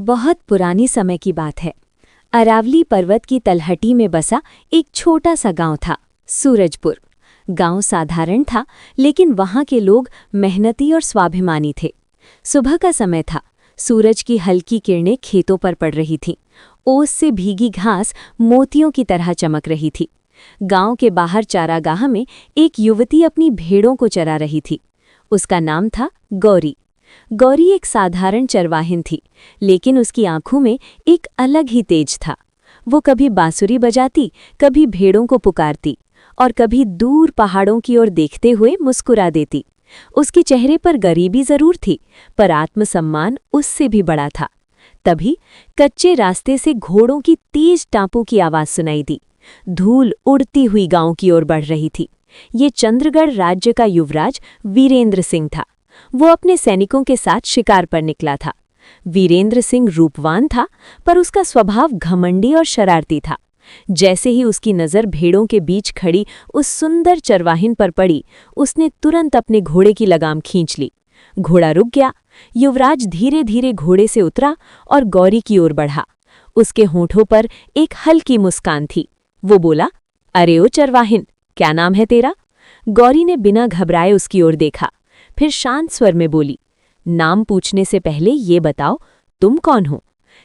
बहुत पुरानी समय की बात है। अरावली पर्वत की तलहटी में बसा एक छोटा सा गांव था, सूरजपुर। गांव साधारण था, लेकिन वहां के लोग मेहनती और स्वाभिमानी थे। सुबह का समय था। सूरज की हल्की किरणें खेतों पर पड़ रही थीं। ओस से भीगी घास मोतियों की तरह चमक रही थी। गांव के बाहर चारागाह में एक युवती अपनी भेड़ों को चरा रही थी। उसका नाम था गौरी। गौरी एक साधारण चरवाहिन थी, लेकिन उसकी आंखों में एक अलग ही तेज था। वो कभी बांसुरी बजाती, कभी भेड़ों को पुकारती और कभी दूर पहाड़ों की ओर देखते हुए मुस्कुरा देती। उसके चेहरे पर गरीबी जरूर थी, पर आत्मसम्मान उससे भी बड़ा था। तभी कच्चे रास्ते से घोड़ों की तेज टापों की आवाज सुनाई दी। धूल उड़ती हुई गांव की ओर बढ़ रही थी। ये चंद्रगढ़ राज्य का युवराज वीरेंद्र सिंह था। वो अपने सैनिकों के साथ शिकार पर निकला था। वीरेंद्र सिंह रूपवान था, पर उसका स्वभाव घमंडी और शरारती था। जैसे ही उसकी नज़र भेड़ों के बीच खड़ी उस सुंदर चरवाहिन पर पड़ी, उसने तुरंत अपने घोड़े की लगाम खींच ली। घोड़ा रुक गया। युवराज धीरे धीरे घोड़े से उतरा और गौरी की ओर बढ़ा। उसके होठों पर एक हल्की मुस्कान थी। वो बोला, अरे ओ चरवाहिन, क्या नाम है तेरा? गौरी ने बिना घबराए उसकी ओर देखा, फिर शांत स्वर में बोली, नाम पूछने से पहले ये बताओ, तुम कौन हो?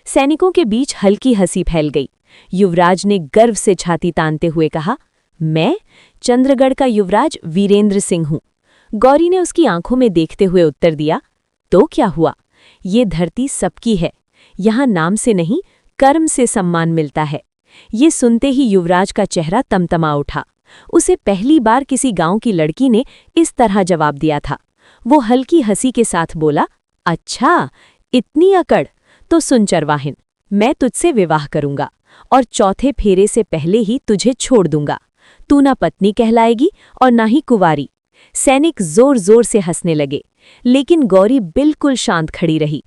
सैनिकों के बीच हल्की हंसी फैल गई। युवराज ने गर्व से छाती तानते हुए कहा, मैं चंद्रगढ़ का युवराज वीरेंद्र सिंह हूं। गौरी ने उसकी आंखों में देखते हुए उत्तर दिया, तो क्या हुआ? ये धरती सबकी है। यहां नाम से नहीं, कर्म से सम्मान मिलता है। ये सुनते ही युवराज का चेहरा तमतमा उठा। उसे पहली बार किसी गांव की लड़की ने इस तरह जवाब दिया था। वो हल्की हंसी के साथ बोला, अच्छा, इतनी अकड़? तो सुन चरवाहिन, मैं तुझसे विवाह करूंगा और चौथे फेरे से पहले ही तुझे छोड़ दूंगा। तू ना पत्नी कहलाएगी और ना ही कुंवारी। सैनिक जोर जोर से हंसने लगे, लेकिन गौरी बिल्कुल शांत खड़ी रही।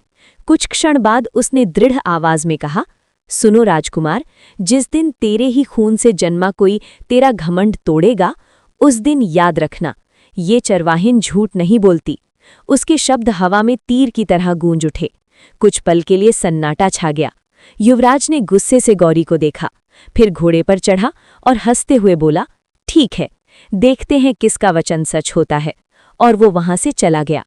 कुछ क्षण बाद उसने दृढ़ आवाज में कहा, सुनो राजकुमार, जिस दिन तेरे ही खून से जन्मा कोई तेरा घमंड तोड़ेगा, उस दिन याद रखना, ये चरवाहिन झूठ नहीं बोलती। उसके शब्द हवा में तीर की तरह गूंज उठे। कुछ पल के लिए सन्नाटा छा गया। युवराज ने गुस्से से गौरी को देखा, फिर घोड़े पर चढ़ा और हंसते हुए बोला, ठीक है, देखते हैं किसका वचन सच होता है। और वो वहां से चला गया।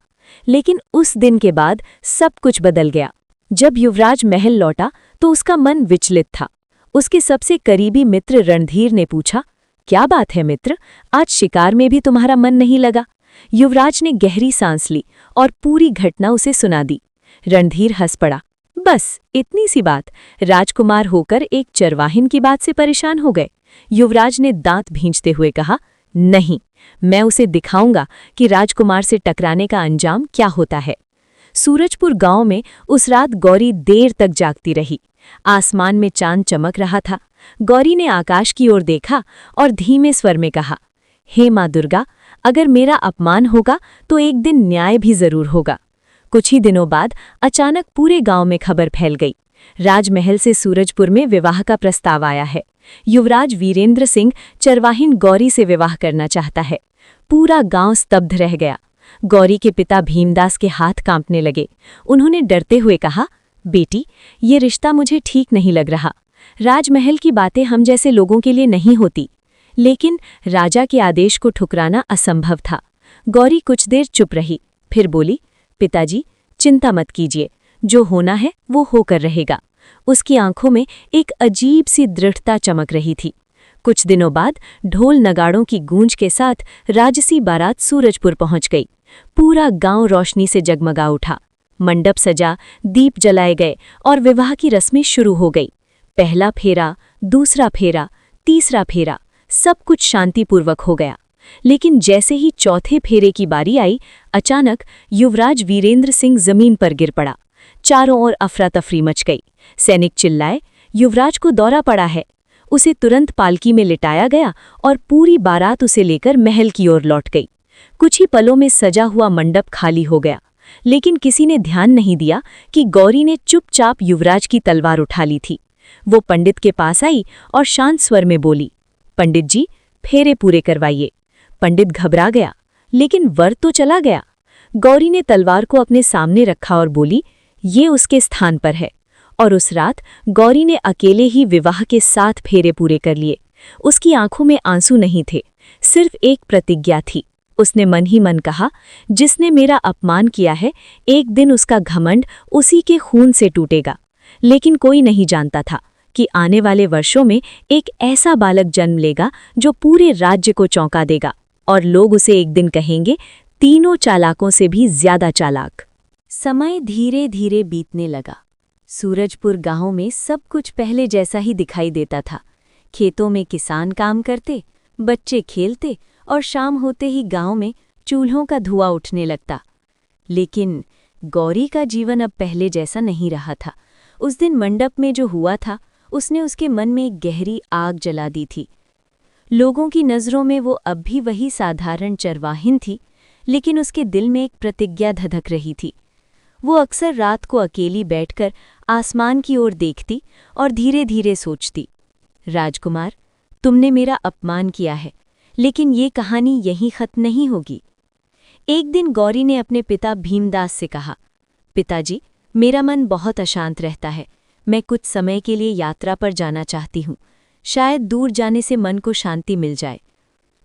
लेकिन उस दिन के बाद सब कुछ बदल गया। जब युवराज महल लौटा तो उसका मन विचलित था। उसके सबसे करीबी मित्र रणधीर ने पूछा, क्या बात है मित्र, आज शिकार में भी तुम्हारा मन नहीं लगा? युवराज ने गहरी सांस ली और पूरी घटना उसे सुना दी। रणधीर हंस पड़ा, बस इतनी सी बात, राजकुमार होकर एक चरवाहिन की बात से परेशान हो गए? युवराज ने दांत भींचते हुए कहा, नहीं, मैं उसे दिखाऊंगा कि राजकुमार से टकराने का अंजाम क्या होता है। सूरजपुर गांव में उस रात गौरी देर तक जागती रही। आसमान में चांद चमक रहा था। गौरी ने आकाश की ओर देखा और धीमे स्वर में कहा, हे माँ दुर्गा, अगर मेरा अपमान होगा तो एक दिन न्याय भी जरूर होगा। कुछ ही दिनों बाद अचानक पूरे गांव में खबर फैल गई। राजमहल से सूरजपुर में विवाह का प्रस्ताव आया है। युवराज वीरेंद्र सिंह चरवाहिन गौरी से विवाह करना चाहता है। पूरा गांव स्तब्ध रह गया। गौरी के पिता भीमदास के हाथ कांपने लगे। उन्होंने डरते हुए कहा, बेटी, ये रिश्ता मुझे ठीक नहीं लग रहा। राजमहल की बातें हम जैसे लोगों के लिए नहीं होती। लेकिन राजा के आदेश को ठुकराना असंभव था। गौरी कुछ देर चुप रही, फिर बोली, पिताजी, चिंता मत कीजिए, जो होना है वो होकर रहेगा। उसकी आंखों में एक अजीब सी दृढ़ता चमक रही थी। कुछ दिनों बाद ढोल नगाड़ों की गूंज के साथ राजसी बारात सूरजपुर पहुंच गई। पूरा गांव रोशनी से जगमगा उठा। मंडप सजा, दीप जलाए गए और विवाह की रस्में शुरू हो गई। पहला फेरा, दूसरा फेरा, तीसरा फेरा, सब कुछ शांतिपूर्वक हो गया। लेकिन जैसे ही चौथे फेरे की बारी आई, अचानक युवराज वीरेंद्र सिंह जमीन पर गिर पड़ा। चारों ओर अफरा तफरी मच गई। सैनिक चिल्लाए, युवराज को दौरा पड़ा है। उसे तुरंत पालकी में लिटाया गया और पूरी बारात उसे लेकर महल की ओर लौट गई। कुछ ही पलों में सजा हुआ मंडप खाली हो गया। लेकिन किसी ने ध्यान नहीं दिया कि गौरी ने चुपचाप युवराज की तलवार उठा ली थी। वो पंडित के पास आई और शांत स्वर में बोली, पंडित जी, फेरे पूरे करवाइए। पंडित घबरा गया, लेकिन वर तो चला गया। गौरी ने तलवार को अपने सामने रखा और बोली, ये उसके स्थान पर है। और उस रात गौरी ने अकेले ही विवाह के 7 फेरे पूरे कर लिए। उसकी आंखों में आंसू नहीं थे, सिर्फ एक प्रतिज्ञा थी। उसने मन ही मन कहा, जिसने मेरा अपमान किया है, एक दिन उसका घमंड उसी के खून से टूटेगा। लेकिन कोई नहीं जानता था कि आने वाले वर्षों में एक ऐसा बालक जन्म लेगा जो पूरे राज्य को चौंका देगा, और लोग उसे एक दिन कहेंगे, तीनों चालाकों से भी ज्यादा चालाक। समय धीरे धीरे बीतने लगा। सूरजपुर गांव में सब कुछ पहले जैसा ही दिखाई देता था। खेतों में किसान काम करते, बच्चे खेलते और शाम होते ही गांव में चूल्हों का धुआं उठने लगता। लेकिन गौरी का जीवन अब पहले जैसा नहीं रहा था। उस दिन मंडप में जो हुआ था, उसने उसके मन में एक गहरी आग जला दी थी। लोगों की नज़रों में वो अब भी वही साधारण चरवाहिन थी, लेकिन उसके दिल में एक प्रतिज्ञा धधक रही थी। वो अक्सर रात को अकेली बैठकर आसमान की ओर देखती और धीरे धीरे सोचती, राजकुमार, तुमने मेरा अपमान किया है, लेकिन ये कहानी यहीं खत्म नहीं होगी। एक दिन गौरी ने अपने पिता भीमदास से कहा, पिताजी, मेरा मन बहुत अशांत रहता है। मैं कुछ समय के लिए यात्रा पर जाना चाहती हूँ। शायद दूर जाने से मन को शांति मिल जाए।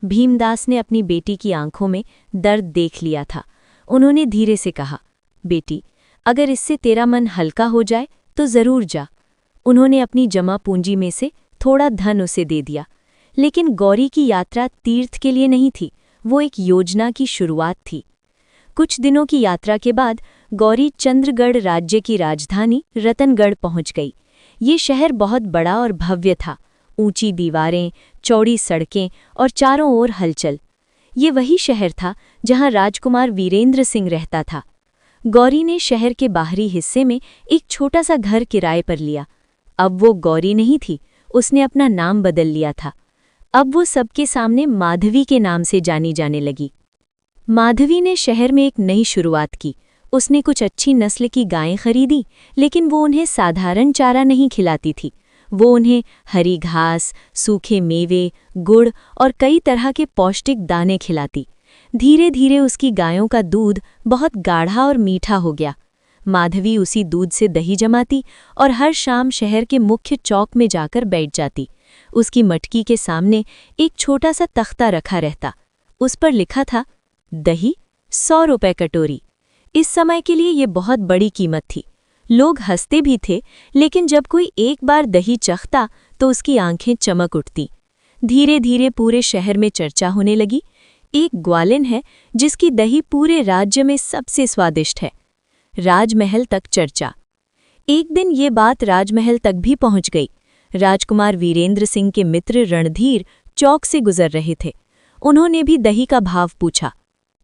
भीमदास ने अपनी बेटी की आंखों में दर्द देख लिया था। उन्होंने धीरे से कहा, बेटी, अगर इससे तेरा मन हल्का हो जाए तो ज़रूर जा। उन्होंने अपनी जमा पूंजी में से थोड़ा धन उसे दे दिया। लेकिन गौरी की यात्रा तीर्थ के लिए नहीं थी, वो एक योजना की शुरुआत थी। कुछ दिनों की यात्रा के बाद गौरी चंद्रगढ़ राज्य की राजधानी रतनगढ़ पहुंच गई। ये शहर बहुत बड़ा और भव्य था। ऊंची दीवारें, चौड़ी सड़कें और चारों ओर हलचल। ये वही शहर था जहां राजकुमार वीरेंद्र सिंह रहता था। गौरी ने शहर के बाहरी हिस्से में एक छोटा सा घर किराए पर लिया। अब वो गौरी नहीं थी, उसने अपना नाम बदल लिया था। अब वो सबके सामने माधवी के नाम से जानी जाने लगी। माधवी ने शहर में एक नई शुरुआत की। उसने कुछ अच्छी नस्ल की गायें खरीदी, लेकिन वो उन्हें साधारण चारा नहीं खिलाती थी। वो उन्हें हरी घास, सूखे मेवे, गुड़ और कई तरह के पौष्टिक दाने खिलाती। धीरे धीरे उसकी गायों का दूध बहुत गाढ़ा और मीठा हो गया। माधवी उसी दूध से दही जमाती और हर शाम शहर के मुख्य चौक में जाकर बैठ जाती। उसकी मटकी के सामने एक छोटा सा तख्ता रखा रहता। उस पर लिखा था, दही 100 रुपए कटोरी। इस समय के लिए ये बहुत बड़ी कीमत थी। लोग हंसते भी थे, लेकिन जब कोई एक बार दही चखता तो उसकी आंखें चमक उठती। धीरे धीरे पूरे शहर में चर्चा होने लगी। एक ग्वालिन है जिसकी दही पूरे राज्य में सबसे स्वादिष्ट है। राजमहल तक चर्चा। एक दिन ये बात राजमहल तक भी पहुंच गई। राजकुमार वीरेंद्र सिंह के मित्र रणधीर चौक से गुजर रहे थे। उन्होंने भी दही का भाव पूछा।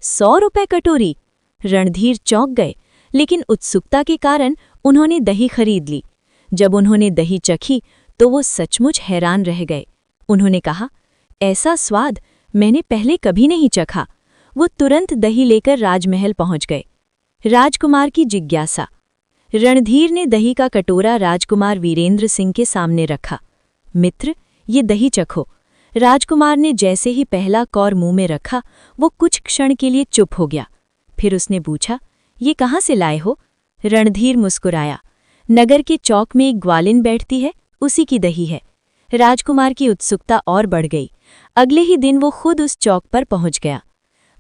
100 रुपए कटोरी। रणधीर चौंक गए, लेकिन उत्सुकता के कारण उन्होंने दही खरीद ली। जब उन्होंने दही चखी तो वो सचमुच हैरान रह गए। उन्होंने कहा, ऐसा स्वाद मैंने पहले कभी नहीं चखा। वो तुरंत दही लेकर राजमहल पहुंच गए। राजकुमार की जिज्ञासा। रणधीर ने दही का कटोरा राजकुमार वीरेंद्र सिंह के सामने रखा। मित्र, ये दही चखो। राजकुमार ने जैसे ही पहला कौर मुंह में रखा, वो कुछ क्षण के लिए चुप हो गया। फिर उसने पूछा, ये कहाँ से लाए हो? रणधीर मुस्कुराया। नगर के चौक में एक ग्वालिन बैठती है, उसी की दही है। राजकुमार की उत्सुकता और बढ़ गई। अगले ही दिन वो खुद उस चौक पर पहुंच गया।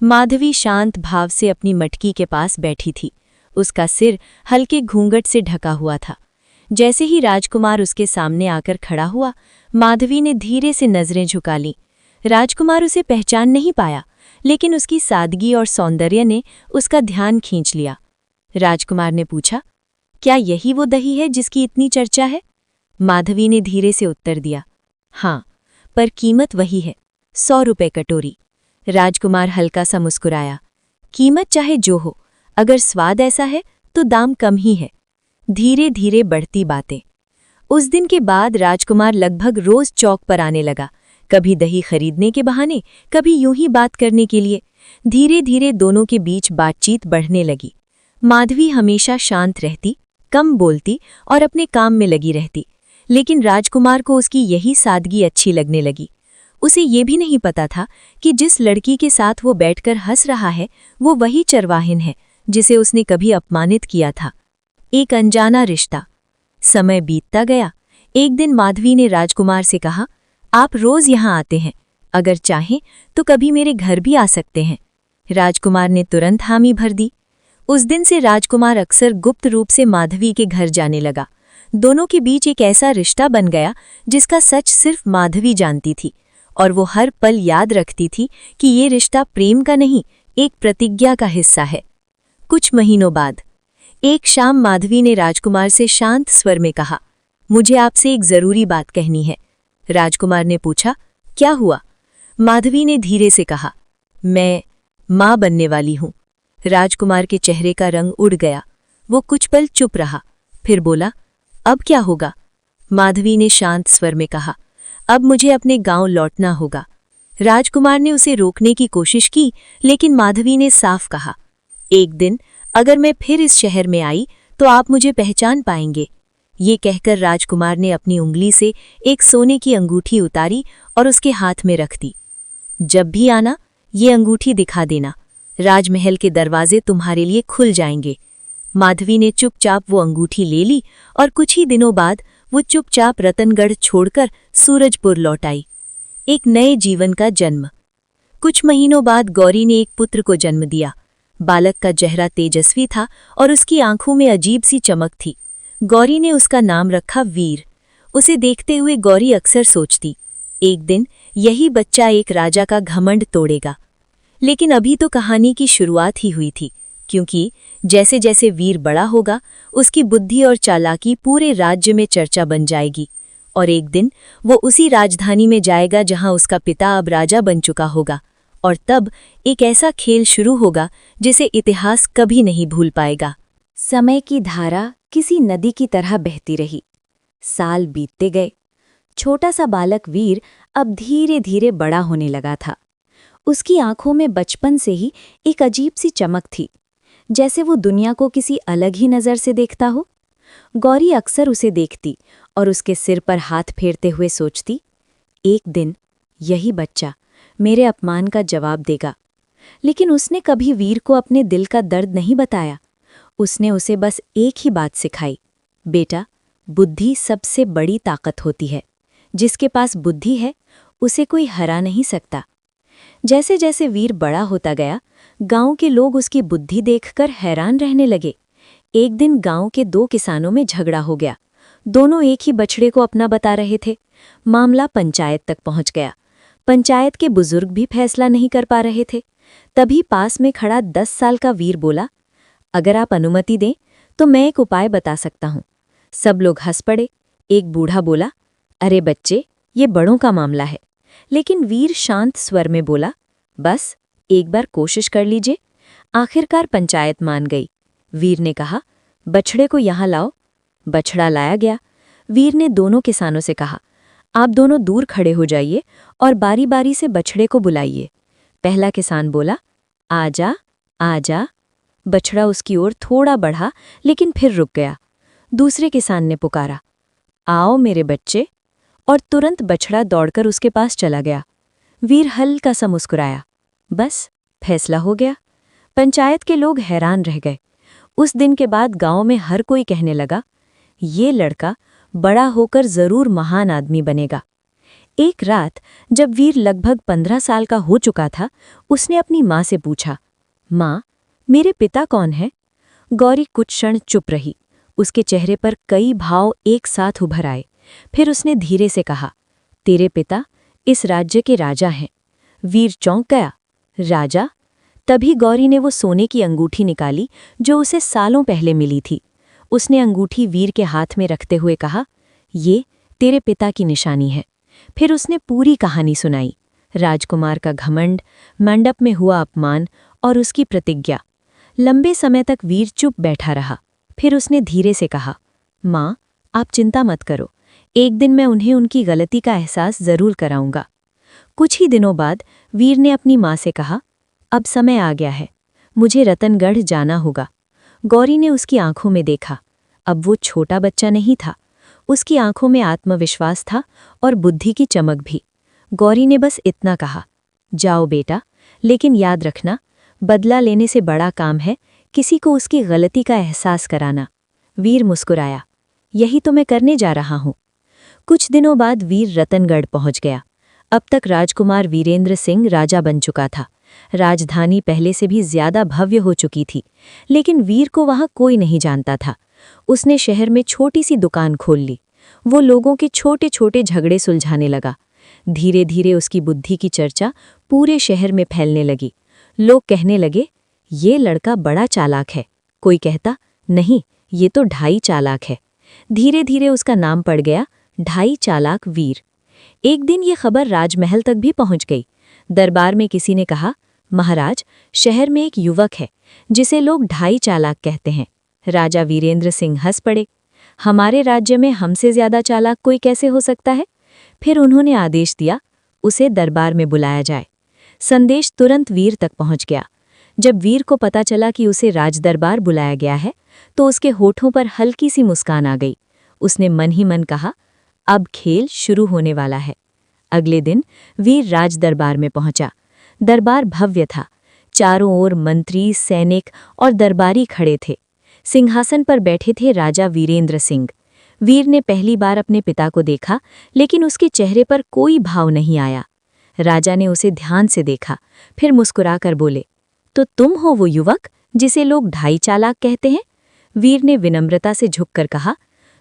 माधवी शांत भाव से अपनी मटकी के पास बैठी थी। उसका सिर हल्के घूंघट से ढका हुआ था। जैसे ही राजकुमार उसके सामने आकर खड़ा हुआ, माधवी ने धीरे से नजरें झुका लीं। राजकुमार उसे पहचान नहीं पाया, लेकिन उसकी सादगी और सौंदर्य ने उसका ध्यान खींच लिया। राजकुमार ने पूछा, क्या यही वो दही है जिसकी इतनी चर्चा है? माधवी ने धीरे से उत्तर दिया, हाँ, पर कीमत वही है, 100 रुपए कटोरी। राजकुमार हल्का सा मुस्कुराया। कीमत चाहे जो हो, अगर स्वाद ऐसा है तो दाम कम ही है। धीरे धीरे बढ़ती बातें। उस दिन के बाद राजकुमार लगभग रोज चौक पर आने लगा, कभी दही खरीदने के बहाने, कभी यूं ही बात करने के लिए। धीरे धीरे दोनों के बीच बातचीत बढ़ने लगी। माधवी हमेशा शांत रहती, कम बोलती और अपने काम में लगी रहती, लेकिन राजकुमार को उसकी यही सादगी अच्छी लगने लगी। उसे ये भी नहीं पता था कि जिस लड़की के साथ वो बैठकर हंस रहा है, वो वही चरवाहिन है जिसे उसने कभी अपमानित किया था। एक अनजाना रिश्ता। समय बीतता गया। एक दिन माधवी ने राजकुमार से कहा, आप रोज यहाँ आते हैं, अगर चाहें तो कभी मेरे घर भी आ सकते हैं। राजकुमार ने तुरंत हामी भर दी। उस दिन से राजकुमार अक्सर गुप्त रूप से माधवी के घर जाने लगा। दोनों के बीच एक ऐसा रिश्ता बन गया जिसका सच सिर्फ माधवी जानती थी, और वो हर पल याद रखती थी कि ये रिश्ता प्रेम का नहीं, एक प्रतिज्ञा का हिस्सा है। कुछ महीनों बाद एक शाम माधवी ने राजकुमार से शांत स्वर में कहा, मुझे आपसे एक जरूरी बात कहनी है। राजकुमार ने पूछा, क्या हुआ? माधवी ने धीरे से कहा, मैं माँ बनने वाली हूँ। राजकुमार के चेहरे का रंग उड़ गया। वो कुछ पल चुप रहा, फिर बोला, अब क्या होगा? माधवी ने शांत स्वर में कहा, अब मुझे अपने गांव लौटना होगा। राजकुमार ने उसे रोकने की कोशिश की, लेकिन माधवी ने साफ कहा, एक दिन अगर मैं फिर इस शहर में आई तो आप मुझे पहचान पाएंगे। ये कहकर राजकुमार ने अपनी उंगली से एक सोने की अंगूठी उतारी और उसके हाथ में रख दी। जब भी आना, ये अंगूठी दिखा देना, राजमहल के दरवाजे तुम्हारे लिए खुल जाएंगे। माधवी ने चुपचाप वो अंगूठी ले ली और कुछ ही दिनों बाद वो चुपचाप रतनगढ़ छोड़कर सूरजपुर लौट आई। एक नए जीवन का जन्म। कुछ महीनों बाद गौरी ने एक पुत्र को जन्म दिया। बालक का चेहरा तेजस्वी था और उसकी आंखों में अजीब सी चमक थी। गौरी ने उसका नाम रखा वीर। उसे देखते हुए गौरी अक्सर सोचती, एक दिन यही बच्चा एक राजा का घमंड तोड़ेगा। लेकिन अभी तो कहानी की शुरुआत ही हुई थी, क्योंकि जैसे जैसे वीर बड़ा होगा, उसकी बुद्धि और चालाकी पूरे राज्य में चर्चा बन जाएगी, और एक दिन वो उसी राजधानी में जाएगा जहां उसका पिता अब राजा बन चुका होगा। और तब एक ऐसा खेल शुरू होगा जिसे इतिहास कभी नहीं भूल पाएगा। समय की धारा किसी नदी की तरह बहती रही। साल बीतते गए। छोटा सा बालक वीर अब धीरे धीरे बड़ा होने लगा था। उसकी आंखों में बचपन से ही एक अजीब सी चमक थी, जैसे वो दुनिया को किसी अलग ही नज़र से देखता हो। गौरी अक्सर उसे देखती और उसके सिर पर हाथ फेरते हुए सोचती, एक दिन यही बच्चा मेरे अपमान का जवाब देगा। लेकिन उसने कभी वीर को अपने दिल का दर्द नहीं बताया। उसने उसे बस एक ही बात सिखाई, बेटा, बुद्धि सबसे बड़ी ताकत होती है। जिसके पास बुद्धि है, उसे कोई हरा नहीं सकता। जैसे जैसे वीर बड़ा होता गया, गांव के लोग उसकी बुद्धि देखकर हैरान रहने लगे। एक दिन गांव के दो किसानों में झगड़ा हो गया। दोनों एक ही बछड़े को अपना बता रहे थे। मामला पंचायत तक पहुंच गया। पंचायत के बुजुर्ग भी फैसला नहीं कर पा रहे थे। तभी पास में खड़ा 10 साल का वीर बोला, अगर आप अनुमति दें तो मैं एक उपाय बता सकता हूं। सब लोग हंस पड़े। एक बूढ़ा बोला, अरे बच्चे, ये बड़ों का मामला है। लेकिन वीर शांत स्वर में बोला, बस एक बार कोशिश कर लीजिए। आखिरकार पंचायत मान गई। वीर ने कहा, बछड़े को यहाँ लाओ। बछड़ा लाया गया। वीर ने दोनों किसानों से कहा, आप दोनों दूर खड़े हो जाइए और बारी बारी से बछड़े को बुलाइए। पहला किसान बोला, आजा आजा। बछड़ा उसकी ओर थोड़ा बढ़ा, लेकिन फिर रुक गया। दूसरे किसान ने पुकारा, आओ मेरे बच्चे, और तुरंत बछड़ा दौड़कर उसके पास चला गया। वीर हल्का सा मुस्कुराया, बस फैसला हो गया। पंचायत के लोग हैरान रह गए। उस दिन के बाद गांव में हर कोई कहने लगा, ये लड़का बड़ा होकर जरूर महान आदमी बनेगा। एक रात जब वीर लगभग 15 साल का हो चुका था, उसने अपनी माँ से पूछा, माँ, मेरे पिता कौन है? गौरी कुछ क्षण चुप रही। उसके चेहरे पर कई भाव एक साथ उभर आए। फिर उसने धीरे से कहा, तेरे पिता इस राज्य के राजा हैं। वीर चौंक गया, राजा? तभी गौरी ने वो सोने की अंगूठी निकाली जो उसे सालों पहले मिली थी। उसने अंगूठी वीर के हाथ में रखते हुए कहा, ये तेरे पिता की निशानी है। फिर उसने पूरी कहानी सुनाई, राजकुमार का घमंड, मंडप में हुआ अपमान और उसकी प्रतिज्ञा। लंबे समय तक वीर चुप बैठा रहा। फिर उसने धीरे से कहा, माँ, आप चिंता मत करो, एक दिन मैं उन्हें उनकी गलती का एहसास जरूर कराऊंगा। कुछ ही दिनों बाद वीर ने अपनी माँ से कहा, अब समय आ गया है, मुझे रतनगढ़ जाना होगा। गौरी ने उसकी आंखों में देखा। अब वो छोटा बच्चा नहीं था। उसकी आंखों में आत्मविश्वास था और बुद्धि की चमक भी। गौरी ने बस इतना कहा, जाओ बेटा, लेकिन याद रखना, बदला लेने से बड़ा काम है किसी को उसकी गलती का एहसास कराना। वीर मुस्कुराया, यही तो मैं करने जा रहा हूँ। कुछ दिनों बाद वीर रतनगढ़ पहुंच गया। अब तक राजकुमार वीरेंद्र सिंह राजा बन चुका था। राजधानी पहले से भी ज्यादा भव्य हो चुकी थी, लेकिन वीर को वहां कोई नहीं जानता था। उसने शहर में छोटी सी दुकान खोल ली। वो लोगों के छोटे छोटे झगड़े सुलझाने लगा। धीरे धीरे उसकी बुद्धि की चर्चा पूरे शहर में फैलने लगी। लोग कहने लगे, ये लड़का बड़ा चालाक है। कोई कहता, नहीं, ये तो ढाई चालाक है। धीरे धीरे उसका नाम पड़ गया ढाई चालाक वीर। एक दिन ये खबर राजमहल तक भी पहुंच गई। दरबार में किसी ने कहा, महाराज, शहर में एक युवक है जिसे लोग ढाई चालाक कहते हैं। राजा वीरेंद्र सिंह हंस पड़े। हमारे राज्य में हमसे ज्यादा चालाक कोई कैसे हो सकता है? फिर उन्होंने आदेश दिया, उसे दरबार में बुलाया जाए। संदेश तुरंत वीर तक पहुंच गया। जब वीर को पता चला कि उसे राजदरबार बुलाया गया है, तो उसके होठों पर हल्की सी मुस्कान आ गई। उसने मन ही मन कहा, अब खेल शुरू होने वाला है। अगले दिन वीर राजदरबार में पहुंचा। दरबार भव्य था। चारों ओर मंत्री, सैनिक और दरबारी खड़े थे। सिंहासन पर बैठे थे राजा वीरेंद्र सिंह। वीर ने पहली बार अपने पिता को देखा, लेकिन उसके चेहरे पर कोई भाव नहीं आया। राजा ने उसे ध्यान से देखा, फिर मुस्कुराकर बोले, तो तुम हो वो युवक जिसे लोग ढाई चालाक कहते हैं? वीर ने विनम्रता से झुककर कहा,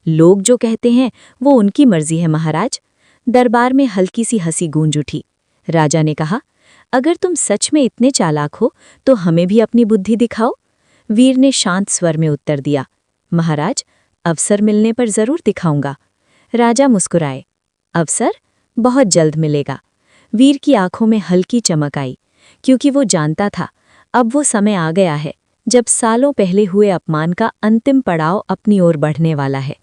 लोग जो कहते हैं वो उनकी मर्जी है महाराज। दरबार में हल्की सी हंसी गूंज उठी। राजा ने कहा, अगर तुम सच में इतने चालाक हो तो हमें भी अपनी बुद्धि दिखाओ। वीर ने शांत स्वर में उत्तर दिया, महाराज, अवसर मिलने पर जरूर दिखाऊंगा। राजा मुस्कुराए, अवसर बहुत जल्द मिलेगा। वीर की आंखों में हल्की चमक आई, क्योंकि वो जानता था अब वो समय आ गया है जब सालों पहले हुए अपमान का अंतिम पड़ाव अपनी ओर बढ़ने वाला है।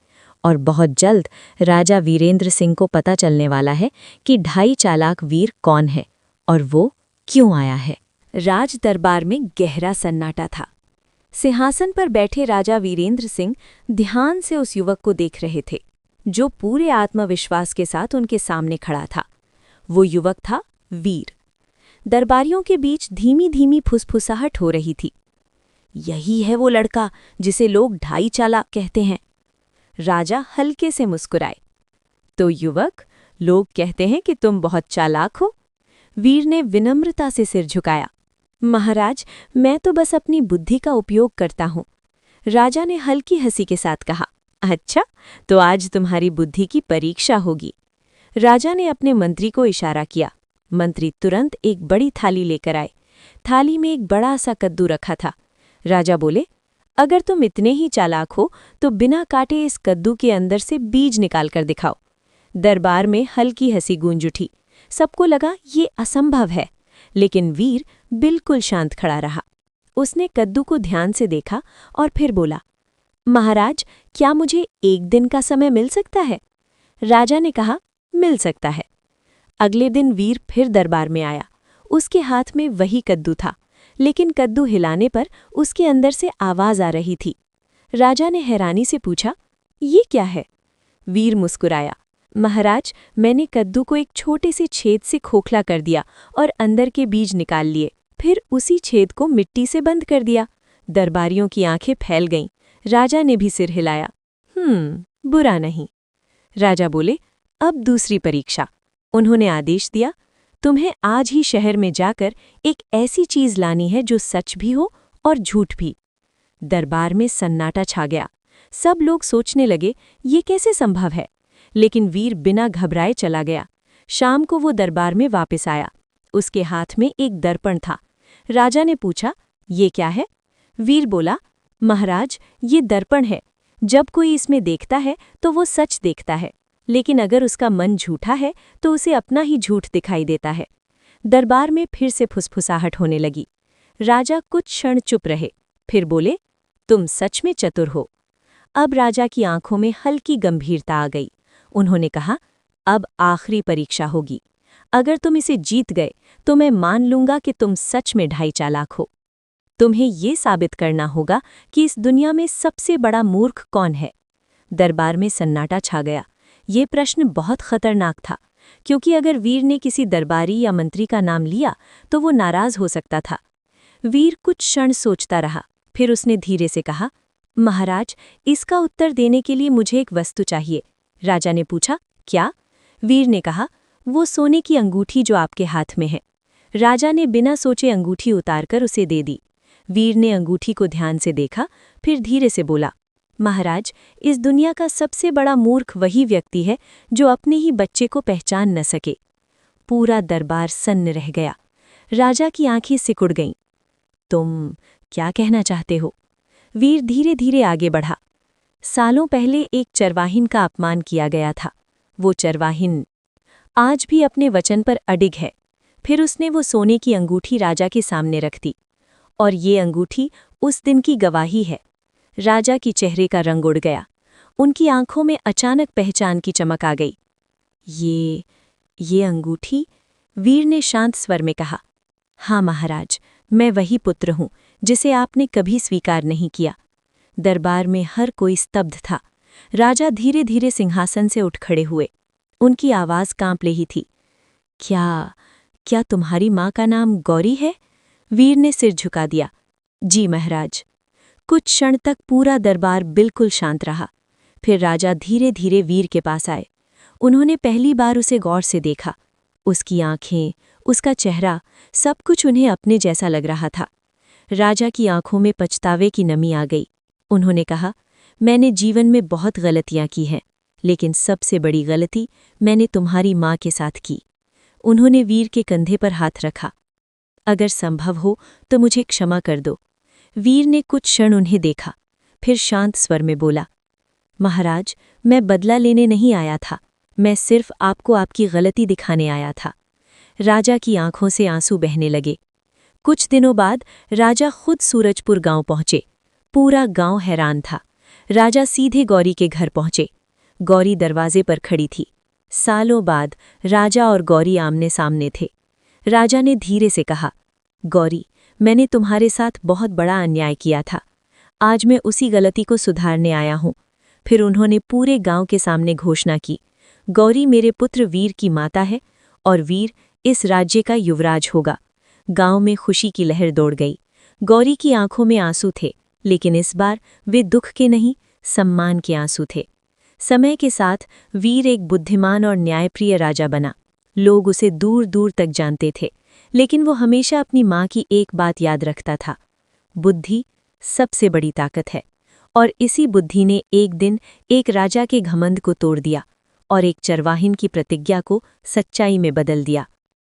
और बहुत जल्द राजा वीरेंद्र सिंह को पता चलने वाला है कि ढाई चालाक वीर कौन है और वो क्यों आया है। राज दरबार में गहरा सन्नाटा था। सिंहासन पर बैठे राजा वीरेंद्र सिंह ध्यान से उस युवक को देख रहे थे, जो पूरे आत्मविश्वास के साथ उनके सामने खड़ा था। वो युवक था वीर। दरबारियों के बीच धीमी धीमी फुसफुसाहट हो रही थी। यही है वो लड़का जिसे लोग ढाई चालाक कहते हैं। राजा हल्के से मुस्कुराए, तो युवक, लोग कहते हैं कि तुम बहुत चालाक हो। वीर ने विनम्रता से सिर झुकाया, महाराज, मैं तो बस अपनी बुद्धि का उपयोग करता हूँ। राजा ने हल्की हंसी के साथ कहा, अच्छा, तो आज तुम्हारी बुद्धि की परीक्षा होगी। राजा ने अपने मंत्री को इशारा किया। मंत्री तुरंत एक बड़ी थाली लेकर आए। थाली में एक बड़ा सा कद्दू रखा था। राजा बोले, अगर तुम इतने ही चालाक हो तो बिना काटे इस कद्दू के अंदर से बीज निकाल कर दिखाओ। दरबार में हल्की हंसी गूंज उठी। सबको लगा ये असंभव है, लेकिन वीर बिल्कुल शांत खड़ा रहा। उसने कद्दू को ध्यान से देखा और फिर बोला, महाराज, क्या मुझे एक दिन का समय मिल सकता है? राजा ने कहा, मिल सकता है। अगले दिन वीर फिर दरबार में आया। उसके हाथ में वही कद्दू था, लेकिन कद्दू हिलाने पर उसके अंदर से आवाज आ रही थी। राजा ने हैरानी से पूछा, ये क्या है? वीर मुस्कुराया, महाराज, मैंने कद्दू को एक छोटे से छेद से खोखला कर दिया और अंदर के बीज निकाल लिए, फिर उसी छेद को मिट्टी से बंद कर दिया। दरबारियों की आंखें फैल गईं। राजा ने भी सिर हिलाया, बुरा नहीं। राजा बोले, अब दूसरी परीक्षा। उन्होंने आदेश दिया, तुम्हें आज ही शहर में जाकर एक ऐसी चीज लानी है जो सच भी हो और झूठ भी। दरबार में सन्नाटा छा गया। सब लोग सोचने लगे, ये कैसे संभव है? लेकिन वीर बिना घबराए चला गया। शाम को वो दरबार में वापस आया। उसके हाथ में एक दर्पण था। राजा ने पूछा, ये क्या है? वीर बोला, महाराज, ये दर्पण है। जब कोई इसमें देखता है तो वो सच देखता है, लेकिन अगर उसका मन झूठा है तो उसे अपना ही झूठ दिखाई देता है। दरबार में फिर से फुसफुसाहट होने लगी। राजा कुछ क्षण चुप रहे, फिर बोले, तुम सच में चतुर हो। अब राजा की आंखों में हल्की गंभीरता आ गई। उन्होंने कहा, अब आखिरी परीक्षा होगी। अगर तुम इसे जीत गए तो मैं मान लूंगा कि तुम सच में ढाई चालाक हो। तुम्हें ये साबित करना होगा कि इस दुनिया में सबसे बड़ा मूर्ख कौन है। दरबार में सन्नाटा छा गया। ये प्रश्न बहुत खतरनाक था, क्योंकि अगर वीर ने किसी दरबारी या मंत्री का नाम लिया तो वो नाराज हो सकता था। वीर कुछ क्षण सोचता रहा, फिर उसने धीरे से कहा, महाराज, इसका उत्तर देने के लिए मुझे एक वस्तु चाहिए। राजा ने पूछा, क्या? वीर ने कहा, वो सोने की अंगूठी जो आपके हाथ में है। राजा ने बिना सोचे अंगूठी उतारकर उसे दे दी। वीर ने अंगूठी को ध्यान से देखा, फिर धीरे से बोला, महाराज, इस दुनिया का सबसे बड़ा मूर्ख वही व्यक्ति है जो अपने ही बच्चे को पहचान न सके। पूरा दरबार सन्न रह गया। राजा की आंखें सिकुड़ गईं। तुम क्या कहना चाहते हो? वीर धीरे धीरे आगे बढ़ा। सालों पहले एक चरवाहिन का अपमान किया गया था। वो चरवाहिन आज भी अपने वचन पर अडिग है। फिर उसने वो सोने की अंगूठी राजा के सामने रख दी, और ये अंगूठी उस दिन की गवाही है। राजा की चेहरे का रंग उड़ गया। उनकी आंखों में अचानक पहचान की चमक आ गई। ये अंगूठी? वीर ने शांत स्वर में कहा, हाँ महाराज, मैं वही पुत्र हूँ जिसे आपने कभी स्वीकार नहीं किया। दरबार में हर कोई स्तब्ध था। राजा धीरे धीरे सिंहासन से उठ खड़े हुए। उनकी आवाज़ कांप रही थी। क्या तुम्हारी माँ का नाम गौरी है? वीर ने सिर झुका दिया। जी महाराज। कुछ क्षण तक पूरा दरबार बिल्कुल शांत रहा। फिर राजा धीरे धीरे वीर के पास आए। उन्होंने पहली बार उसे गौर से देखा। उसकी आंखें, उसका चेहरा, सब कुछ उन्हें अपने जैसा लग रहा था। राजा की आंखों में पछतावे की नमी आ गई। उन्होंने कहा, मैंने जीवन में बहुत गलतियां की हैं, लेकिन सबसे बड़ी गलती मैंने तुम्हारी माँ के साथ की। उन्होंने वीर के कंधे पर हाथ रखा। अगर संभव हो तो मुझे क्षमा कर दो। वीर ने कुछ क्षण उन्हें देखा, फिर शांत स्वर में बोला, महाराज, मैं बदला लेने नहीं आया था। मैं सिर्फ आपको आपकी गलती दिखाने आया था। राजा की आंखों से आंसू बहने लगे। कुछ दिनों बाद राजा खुद सूरजपुर गांव पहुंचे। पूरा गांव हैरान था। राजा सीधे गौरी के घर पहुंचे। गौरी दरवाजे पर खड़ी थी। सालों बाद राजा और गौरी आमने सामने थे। राजा ने धीरे से कहा, गौरी, मैंने तुम्हारे साथ बहुत बड़ा अन्याय किया था। आज मैं उसी गलती को सुधारने आया हूं। फिर उन्होंने पूरे गांव के सामने घोषणा की, गौरी मेरे पुत्र वीर की माता है और वीर इस राज्य का युवराज होगा। गांव में खुशी की लहर दौड़ गई। गौरी की आंखों में आंसू थे, लेकिन इस बार वे दुख के नहीं, सम्मान के आंसू थे। समय के साथ वीर एक बुद्धिमान और न्यायप्रिय राजा बना। लोग उसे दूर दूर तक जानते थे, लेकिन वो हमेशा अपनी माँ की एक बात याद रखता था, बुद्धि सबसे बड़ी ताकत है। और इसी बुद्धि ने एक दिन एक राजा के घमंड को तोड़ दिया और एक चरवाहिन की प्रतिज्ञा को सच्चाई में बदल दिया।